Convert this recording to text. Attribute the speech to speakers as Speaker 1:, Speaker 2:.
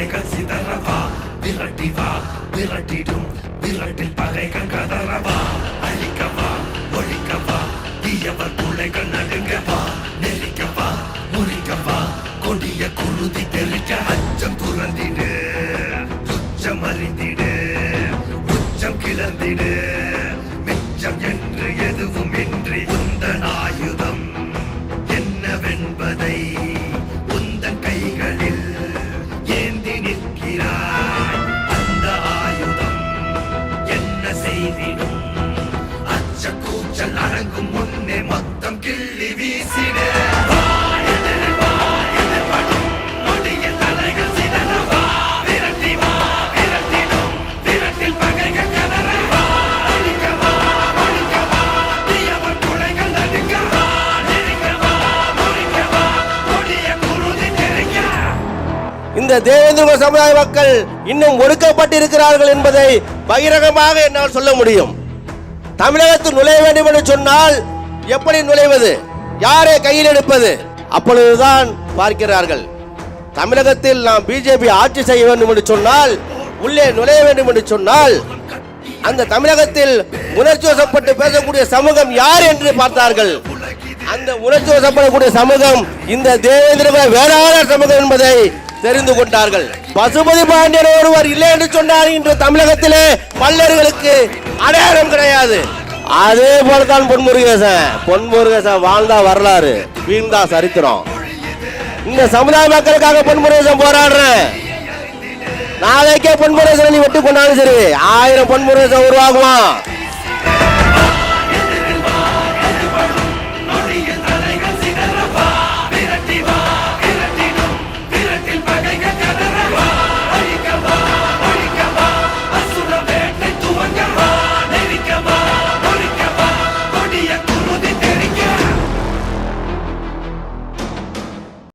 Speaker 1: தலைகள் சிதறவா விரட்டி வா விரட்டிடும் விரட்டில் பகைகள் கதறவா அழிக்கவா ஒழிக்கவா தீயவர் பிள்ளைகள் நடுங்கவா நெருக்கவா முறிக்கவா கொடிய குருதி தெளிக்க அச்சம் துறந்திடு துச்சம் அறிந்திடு உச்சம் கிளர்ந்திடு மிச்சம் என்று எதுவும் இன்றி உந்தன் ஆயுதம் என்னவென்பதை உந்தன் கைகளில் ஏந்தி நிற்கிறாய் அந்த ஆயுதம் என்ன செய்திடும் அச்ச கூச்சல் அடங்கும் முன்னே மொத்தம் கிள்ளி வீசிடு
Speaker 2: இந்த தேவேந்திர சமுதாய மக்கள் இன்னும் ஒடுக்கப்பட்டிருக்கிறார்கள் என்பதை பகிரங்கமாக என்னால் சொல்ல முடியும். தமிழகத்தில் நுழைய வேண்டும் என்று சொன்னால் எப்படி நுழைவது, யாரை கையில் எடுப்பது, அப்பொழுதுதான் பார்க்கிறார்கள். தமிழகத்தில் நாம் பிஜேபி ஆட்சி செய்ய வேண்டும் என்று சொன்னால், உள்ளே நுழைய வேண்டும் என்று சொன்னால், அந்த தமிழகத்தில் உணர்ச்சி வசப்பட்டு பேசக்கூடிய சமூகம் யார் என்று பார்த்தார்கள். அந்த உணர்ச்சி வசப்படக்கூடிய சமூகம் இந்த தேவேந்திர வேளாளர் சமூகம் என்பதை தெரிந்து கொண்டார்கள். பசுபதி பாண்டியன் ஒருவர் இல்லை என்று சொன்னார். இன்று தமிழகத்திலே பல்லர்களுக்கு அடையாளம் கிடையாது. அதே போலதான் பொன்முருகேசன் வாழ்ந்தா வரலாறு, வீழ்ந்தா சரித்திரம். இந்த சமுதாய மக்களுக்காக பொன்முருகேசன் போராடுறேன். நாளைக்கே பொன்முருகேசன் வெட்டி கொண்டாலும் சரி, 1000 பொன்முருகேசன் உருவாகுவான்.